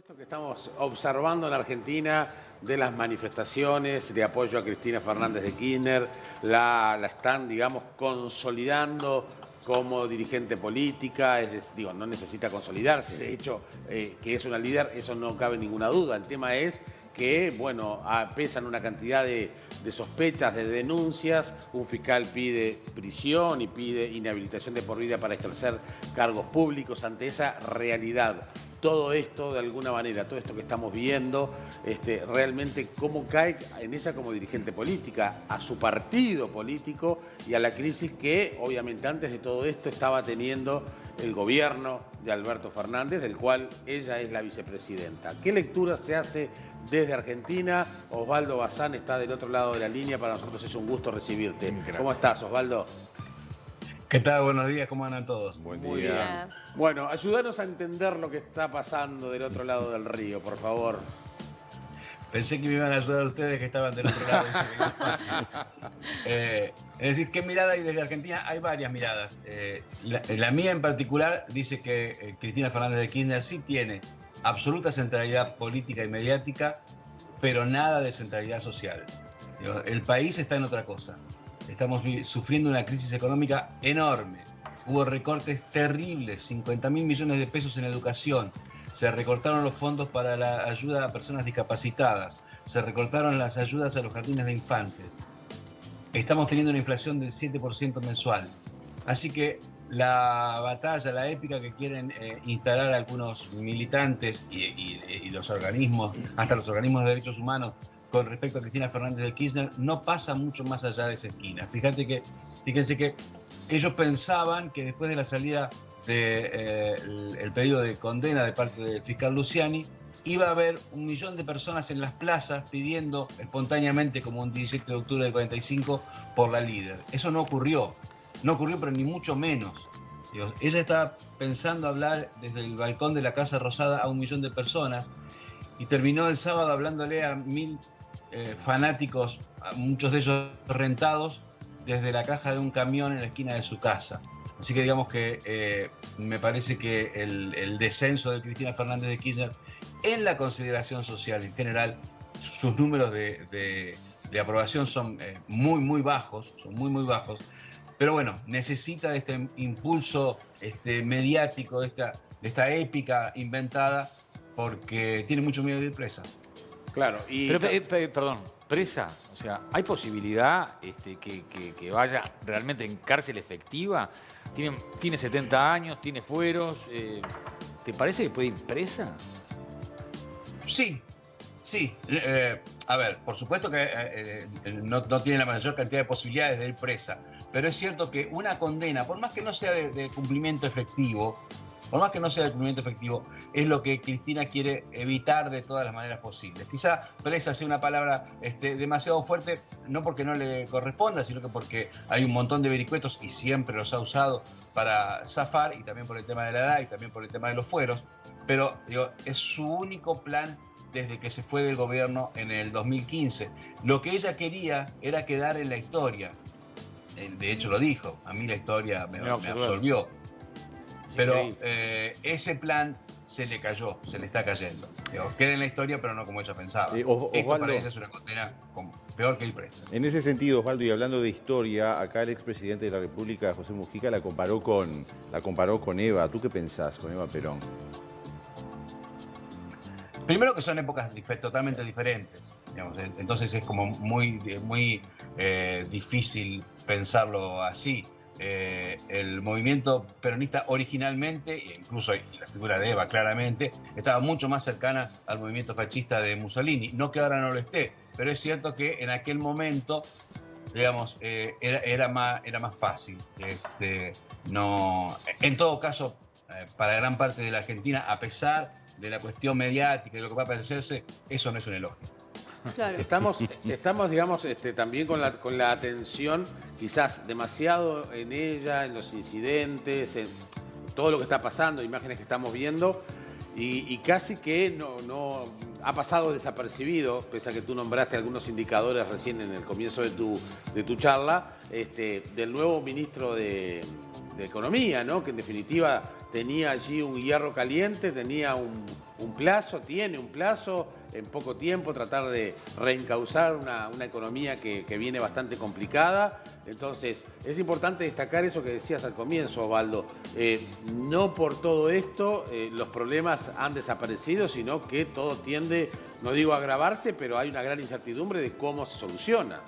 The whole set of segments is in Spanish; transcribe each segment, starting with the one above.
Esto que estamos observando en Argentina de las manifestaciones de apoyo a Cristina Fernández de Kirchner, la están, digamos, consolidando como dirigente política, digo, no necesita consolidarse, de hecho, que es una líder, eso no cabe ninguna duda. El tema es que, bueno, pesan una cantidad de sospechas, de denuncias, un fiscal pide prisión y pide inhabilitación de por vida para ejercer cargos públicos. Ante esa realidad, todo esto, de alguna manera, todo esto que estamos viendo, realmente cómo cae en ella como dirigente política, a su partido político y a la crisis que, obviamente, antes de todo esto estaba teniendo el gobierno de Alberto Fernández, del cual ella es la vicepresidenta. ¿Qué lectura se hace desde Argentina? Osvaldo Bazán está del otro lado de la línea, para nosotros es un gusto recibirte. ¿Cómo estás, Osvaldo? ¿Qué tal? Buenos días, ¿cómo andan todos? Buen día. Muy bien. Bueno, ayúdanos a entender lo que está pasando del otro lado del río, por favor. Pensé que me iban a ayudar ustedes que estaban del otro lado. Eso que no es fácil. Es decir, ¿qué mirada hay desde Argentina? Hay varias miradas. La mía en particular dice que Cristina Fernández de Kirchner sí tiene absoluta centralidad política y mediática, pero nada de centralidad social. El país está en otra cosa. Estamos sufriendo una crisis económica enorme. Hubo recortes terribles, 50.000 millones de pesos en educación. Se recortaron los fondos para la ayuda a personas discapacitadas. Se recortaron las ayudas a los jardines de infantes. Estamos teniendo una inflación del 7% mensual. Así que la batalla, la épica que quieren instalar algunos militantes y los organismos, hasta los organismos de derechos humanos, con respecto a Cristina Fernández de Kirchner, no pasa mucho más allá de esa esquina. Fíjense que ellos pensaban que después de la salida del pedido de condena de parte del fiscal Luciani, iba a haber 1 millón de personas en las plazas pidiendo espontáneamente, como un 17 de octubre del 45, por la líder. Eso no ocurrió. No ocurrió, pero ni mucho menos. Ella estaba pensando hablar desde el balcón de la Casa Rosada a 1 millón de personas y terminó el sábado hablándole a 1.000 fanáticos, muchos de ellos rentados, desde la caja de un camión en la esquina de su casa. Así que digamos que me parece que el descenso de Cristina Fernández de Kirchner en la consideración social en general, sus números de aprobación son muy bajos, pero bueno, necesita de este impulso mediático, de esta épica inventada, porque tiene mucho miedo de ir presa. Claro, Pero, perdón, presa, o sea, ¿hay posibilidad que vaya realmente en cárcel efectiva? Tiene 70 años, tiene fueros, ¿te parece que puede ir presa? Sí. A ver, por supuesto que no tiene la mayor cantidad de posibilidades de ir presa, pero es cierto que una condena, por más que no sea de cumplimiento efectivo, es lo que Cristina quiere evitar de todas las maneras posibles. Quizá presa sea una palabra demasiado fuerte, no porque no le corresponda, sino que porque hay un montón de vericuetos y siempre los ha usado para zafar, y también por el tema de la edad y también por el tema de los fueros. Pero digo, es su único plan desde que se fue del gobierno en el 2015. Lo que ella quería era quedar en la historia. De hecho lo dijo, a mí la historia me absolvió. Pero ese plan se le cayó, se le está cayendo. Queda en la historia, pero no como ella pensaba. Esto para ella es una condena peor que ir presa. En ese sentido, Osvaldo, y hablando de historia, acá el expresidente de la República, José Mujica, la comparó con Eva. ¿Tú qué pensás con Eva Perón? Primero que son épocas totalmente diferentes. Entonces es como muy difícil pensarlo así. El movimiento peronista originalmente, e incluso la figura de Eva claramente, estaba mucho más cercana al movimiento fascista de Mussolini. No que ahora no lo esté, pero es cierto que en aquel momento, digamos, era más fácil. En todo caso, para gran parte de la Argentina, a pesar de la cuestión mediática y lo que va a parecerse, eso no es un elogio. Claro. Estamos digamos, también con la atención quizás demasiado en ella, en los incidentes, en todo lo que está pasando, imágenes que estamos viendo, y casi que no ha pasado desapercibido, pese a que tú nombraste algunos indicadores recién en el comienzo de tu charla, del nuevo ministro de Economía, ¿no? Que en definitiva tenía allí un hierro caliente, tenía tiene un plazo, en poco tiempo tratar de reencauzar una economía que viene bastante complicada. Entonces, es importante destacar eso que decías al comienzo, Osvaldo. No por todo esto los problemas han desaparecido, sino que todo tiende, no digo a agravarse, pero hay una gran incertidumbre de cómo se soluciona.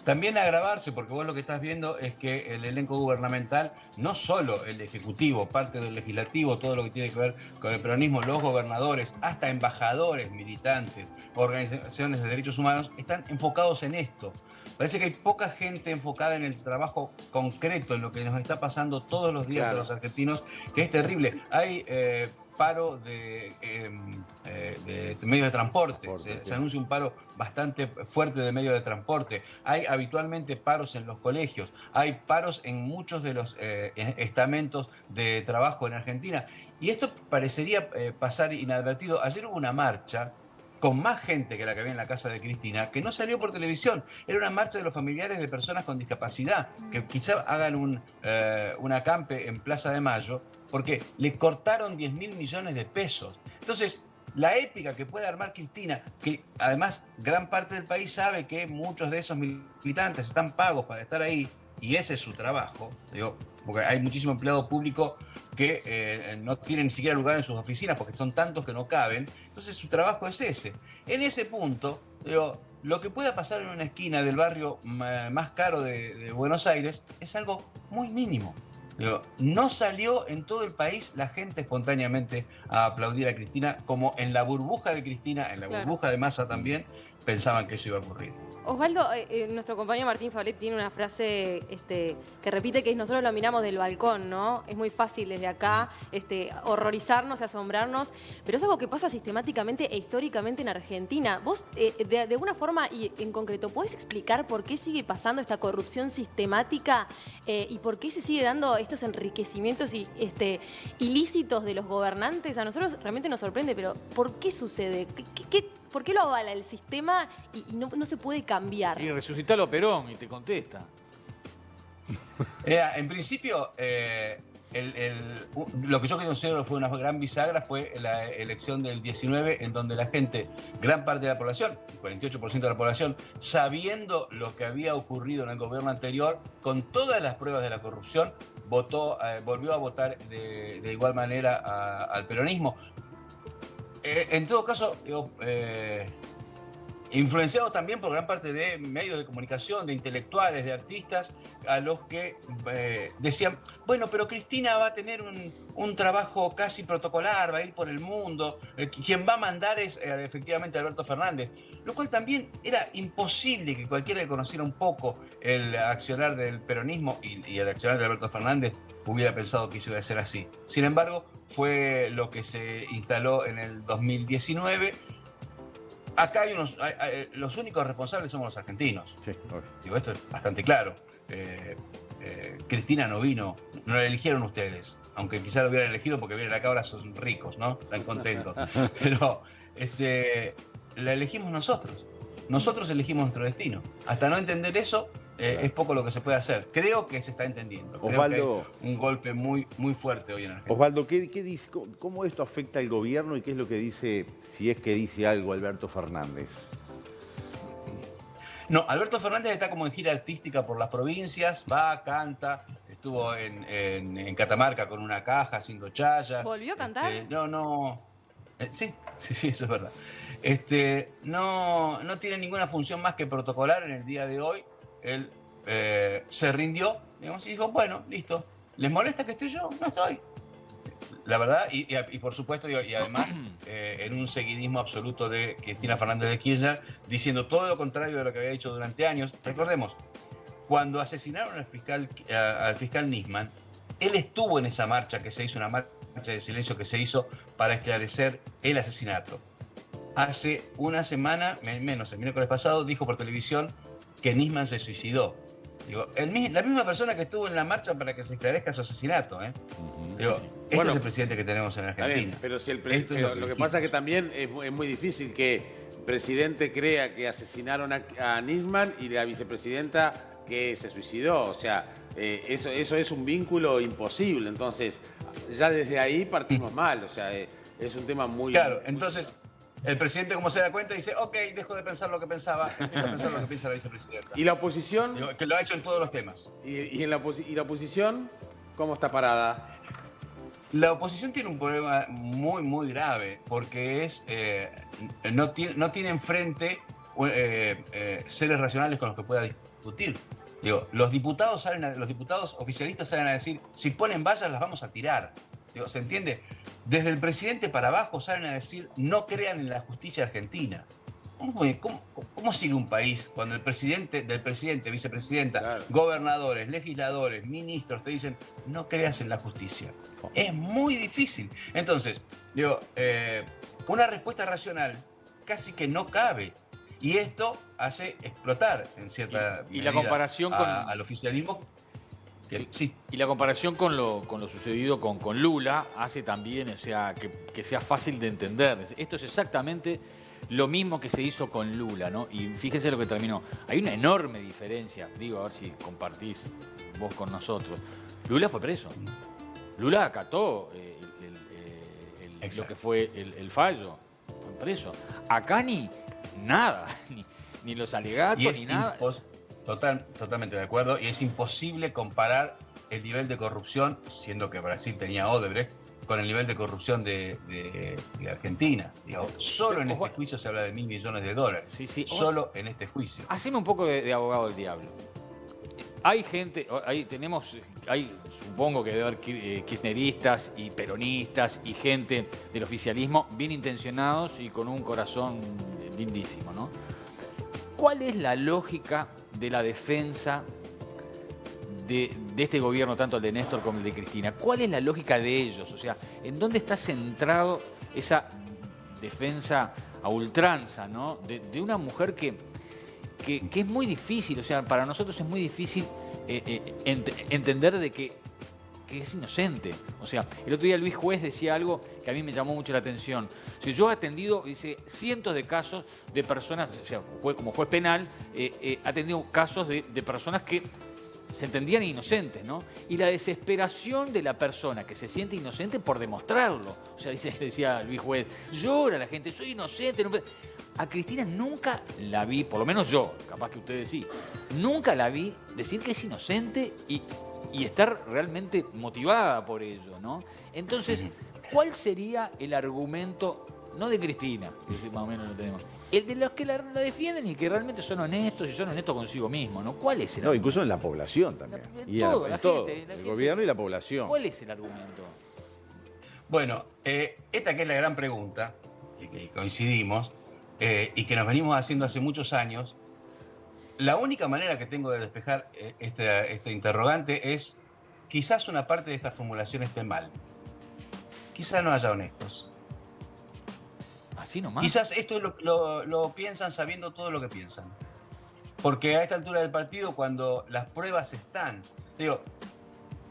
También agravarse, porque vos lo que estás viendo es que el elenco gubernamental, no solo el Ejecutivo, parte del Legislativo, todo lo que tiene que ver con el peronismo, los gobernadores, hasta embajadores, militantes, organizaciones de derechos humanos, están enfocados en esto. Parece que hay poca gente enfocada en el trabajo concreto, en lo que nos está pasando todos los días a los argentinos, que es terrible. Hay paro de medios de transporte. Se anuncia un paro bastante fuerte de medios de transporte. Hay habitualmente paros en los colegios. Hay paros en muchos de los estamentos de trabajo en Argentina. Y esto parecería pasar inadvertido. Ayer hubo una marcha con más gente que la que había en la casa de Cristina, que no salió por televisión. Era una marcha de los familiares de personas con discapacidad, que quizá hagan un acampe en Plaza de Mayo, porque le cortaron 10.000 millones de pesos. Entonces, la épica que puede armar Cristina, que además gran parte del país sabe que muchos de esos militantes están pagos para estar ahí, y ese es su trabajo, digo, porque hay muchísimo empleado público que no tienen ni siquiera lugar en sus oficinas porque son tantos que no caben. Entonces su trabajo es ese. En ese punto, digo, lo que pueda pasar en una esquina del barrio más caro de Buenos Aires es algo muy mínimo. Digo, no salió en todo el país la gente espontáneamente a aplaudir a Cristina, como en la burbuja de Cristina, en la burbuja de Massa también, pensaban que eso iba a ocurrir. Osvaldo, nuestro compañero Martín Fablet tiene una frase que repite, que es: nosotros lo miramos del balcón, ¿no? Es muy fácil desde acá horrorizarnos y asombrarnos, pero es algo que pasa sistemáticamente e históricamente en Argentina. Vos, de alguna forma y en concreto, ¿podés explicar por qué sigue pasando esta corrupción sistemática y por qué se sigue dando estos enriquecimientos ilícitos de los gobernantes? A nosotros realmente nos sorprende, pero ¿por qué sucede? ¿Por qué lo avala el sistema y no se puede cambiar? Y resucitalo a Perón y te contesta. En principio, lo que yo considero fue una gran bisagra fue la elección del 19, en donde la gente, gran parte de la población, el 48% de la población, sabiendo lo que había ocurrido en el gobierno anterior, con todas las pruebas de la corrupción, volvió a votar de igual manera al peronismo. En todo caso, influenciado también por gran parte de medios de comunicación, de intelectuales, de artistas, a los que decían, bueno, pero Cristina va a tener un trabajo casi protocolar, va a ir por el mundo, quien va a mandar es efectivamente Alberto Fernández, lo cual también era imposible que cualquiera que conociera un poco el accionar del peronismo y el accionar de Alberto Fernández hubiera pensado que eso iba a ser así. Sin embargo, fue lo que se instaló en el 2019. Acá hay los únicos responsables somos los argentinos. Sí, digo, esto es bastante claro. Cristina no vino, no la eligieron ustedes, aunque quizá lo hubieran elegido porque vienen acá ahora son ricos, ¿no? Están contentos. Pero la elegimos nosotros. Nosotros elegimos nuestro destino. Hasta no entender eso, es poco lo que se puede hacer. Creo que se está entendiendo. Osvaldo, creo que hay un golpe muy, muy fuerte hoy en Argentina. Osvaldo, ¿qué dice, cómo esto afecta al gobierno y qué es lo que dice, si es que dice algo, Alberto Fernández? No, Alberto Fernández está como en gira artística por las provincias, va, canta, estuvo en Catamarca con una caja haciendo chaya. ¿Volvió a cantar? Sí, eso es verdad. No tiene ninguna función más que protocolar en el día de hoy. Él se rindió, digamos, y dijo, bueno, listo. ¿Les molesta que esté yo? No estoy. La verdad, y por supuesto, y además, en un seguidismo absoluto de Cristina Fernández de Kirchner, diciendo todo lo contrario de lo que había dicho durante años. Recordemos, cuando asesinaron al fiscal Nisman, él estuvo en esa marcha que se hizo, una marcha de silencio que se hizo para esclarecer el asesinato. Hace una semana, menos, el miércoles pasado, dijo por televisión que Nisman se suicidó. Digo, la misma persona que estuvo en la marcha para que se esclarezca su asesinato. Digo, este es el presidente que tenemos en Argentina. Bien, pero lo que pasa es que también es muy difícil que el presidente crea que asesinaron a Nisman y la vicepresidenta que se suicidó. O sea, eso es un vínculo imposible. Entonces, ya desde ahí partimos mal. O sea, es un tema muy... Claro, entonces el presidente, como se da cuenta, dice, ok, dejo de pensar lo que pensaba, empiezo a pensar lo que piensa la vicepresidenta. ¿Y la oposición? Digo, que lo ha hecho en todos los temas. ¿Y la oposición cómo está parada? La oposición tiene un problema muy, muy grave, porque no tiene enfrente seres racionales con los que pueda discutir. Digo, los diputados oficialistas salen a decir, si ponen vallas las vamos a tirar. Digo, ¿se entiende? Desde el presidente para abajo salen a decir, no crean en la justicia argentina. ¿Cómo sigue un país cuando del presidente, vicepresidenta, claro, gobernadores, legisladores, ministros te dicen no creas en la justicia? Es muy difícil. Entonces, digo, una respuesta racional casi que no cabe. Y esto hace explotar en cierta y la medida comparación al oficialismo. Sí. Y la comparación con lo sucedido con Lula hace también, o sea, que sea fácil de entender. Esto es exactamente lo mismo que se hizo con Lula, ¿no? Y fíjese lo que terminó. Hay una enorme diferencia, digo, a ver si compartís vos con nosotros. Lula fue preso. Lula acató lo que fue el fallo. Fue preso. Acá ni nada, ni los alegatos, ni nada. Totalmente de acuerdo. Y es imposible comparar el nivel de corrupción, siendo que Brasil tenía Odebrecht, con el nivel de corrupción de Argentina. Digo, solo en este juicio se habla de $1.000 millones de dólares. Sí. Solo en este juicio. Haceme un poco de abogado del diablo. Hay gente, supongo que debe haber kirchneristas y peronistas y gente del oficialismo bien intencionados y con un corazón lindísimo, ¿no? ¿Cuál es la lógica de la defensa de este gobierno, tanto el de Néstor como el de Cristina? ¿Cuál es la lógica de ellos? O sea, ¿en dónde está centrado esa defensa a ultranza, ¿no? de una mujer que es muy difícil, o sea, para nosotros es muy difícil entender de que es inocente? O sea, el otro día Luis Juez decía algo que a mí me llamó mucho la atención. O sea, yo he atendido, dice, cientos de casos de personas, o sea, como juez penal, ha atendido casos de personas que se entendían inocentes, ¿no? Y la desesperación de la persona que se siente inocente por demostrarlo. O sea, decía Luis Juez, llora la gente, soy inocente. No... A Cristina nunca la vi, por lo menos yo, capaz que ustedes sí, nunca la vi decir que es inocente y estar realmente motivada por ello, ¿no? Entonces, ¿cuál sería el argumento, no de Cristina, que más o menos lo tenemos, el de los que la defienden y que realmente son honestos y son honestos consigo mismos, ¿no? ¿Cuál es el argumento? No, incluso en la población también. El gobierno y la población. ¿Cuál es el argumento? Bueno, esta que es la gran pregunta, y que coincidimos, y que nos venimos haciendo hace muchos años, la única manera que tengo de despejar este interrogante es, quizás una parte de esta formulación esté mal. Quizás no haya honestos. Así nomás. Quizás esto lo piensan sabiendo todo lo que piensan. Porque a esta altura del partido, cuando las pruebas están... Digo,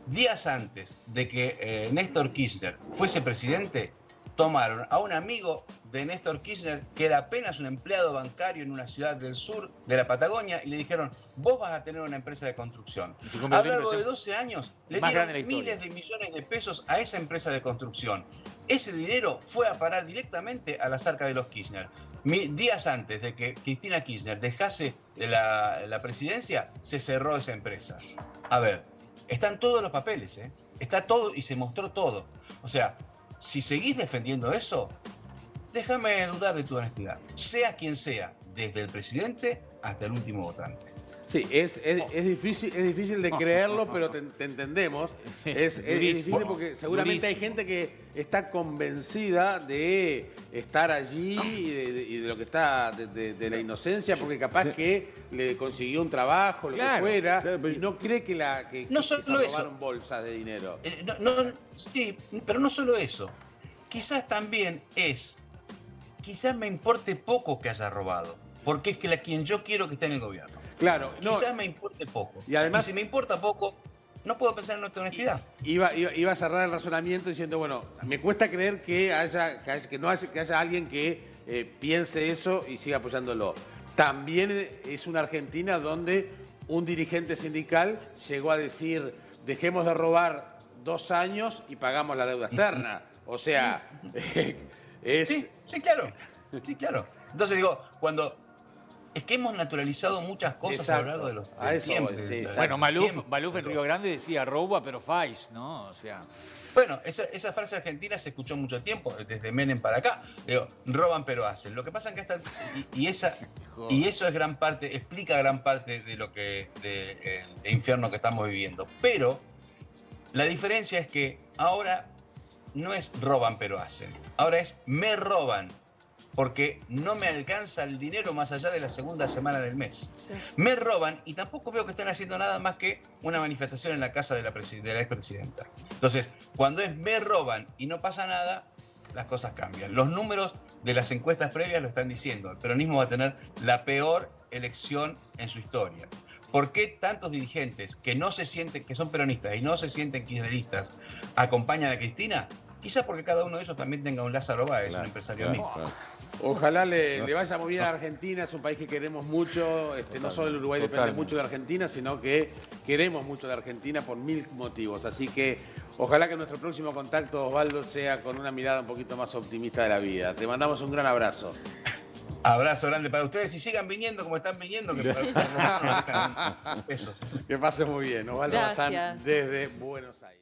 días antes de que Néstor Kirchner fuese presidente, tomaron a un amigo de Néstor Kirchner, que era apenas un empleado bancario en una ciudad del sur de la Patagonia, y le dijeron, vos vas a tener una empresa de construcción. A lo largo de 12 años le dieron miles de millones de pesos a esa empresa de construcción. Ese dinero fue a parar directamente a las arcas de los Kirchner. Días antes de que Cristina Kirchner dejase la presidencia, se cerró esa empresa. A ver, están todos los papeles, ¿eh? Está todo y se mostró todo. O sea, si seguís defendiendo eso, déjame dudar de tu honestidad. Sea quien sea, desde el presidente hasta el último votante. Sí, es difícil de creerlo, pero te entendemos. Es difícil porque seguramente hay gente que está convencida de estar allí y de lo que está, de la inocencia, porque capaz que le consiguió un trabajo, lo que fuera, y no cree que no se solo robaron bolsas de dinero. Sí, pero no solo eso. Quizás también quizás me importe poco que haya robado, porque es que quien yo quiero que esté en el gobierno. Claro, quizás me importe poco. Y además, si me importa poco, no puedo pensar en nuestra honestidad. Iba a cerrar el razonamiento diciendo, bueno, me cuesta creer que haya alguien que piense eso y siga apoyándolo. También es una Argentina donde un dirigente sindical llegó a decir, dejemos de robar 2 años y pagamos la deuda externa. O sea, es... Sí, claro. Sí, claro. Entonces digo, es que hemos naturalizado muchas cosas a lo largo de los A del eso tiempo. voy, sí, Bueno, Tiempo. Maluf en Río Grande decía roba pero fais, ¿no? O sea, Bueno, esa frase argentina se escuchó mucho tiempo, desde Menem para acá. Digo, roban pero hacen. Lo que pasa es que y eso es gran parte, explica gran parte de lo que el infierno que estamos viviendo. Pero la diferencia es que ahora no es roban pero hacen. Ahora es me roban porque no me alcanza el dinero más allá de la segunda semana del mes. Me roban y tampoco veo que estén haciendo nada más que una manifestación en la casa de la expresidenta. Entonces, cuando es me roban y no pasa nada, las cosas cambian. Los números de las encuestas previas lo están diciendo. El peronismo va a tener la peor elección en su historia. ¿Por qué tantos dirigentes que no se sienten, que son peronistas y no se sienten kirchneristas, acompañan a Cristina? Quizás porque cada uno de ellos también tenga un Lázaro Báez, un empresario amigo. Ojalá le vaya muy bien a Argentina, es un país que queremos mucho, no solo el Uruguay depende mucho de Argentina, sino que queremos mucho de Argentina por mil motivos. Así que ojalá que nuestro próximo contacto, Osvaldo, sea con una mirada un poquito más optimista de la vida. Te mandamos un gran abrazo. Abrazo grande para ustedes y sigan viniendo como están viniendo, que para ustedes nos dejan pesos. Que pases muy bien. Osvaldo Bazán Gracias. desde Buenos Aires.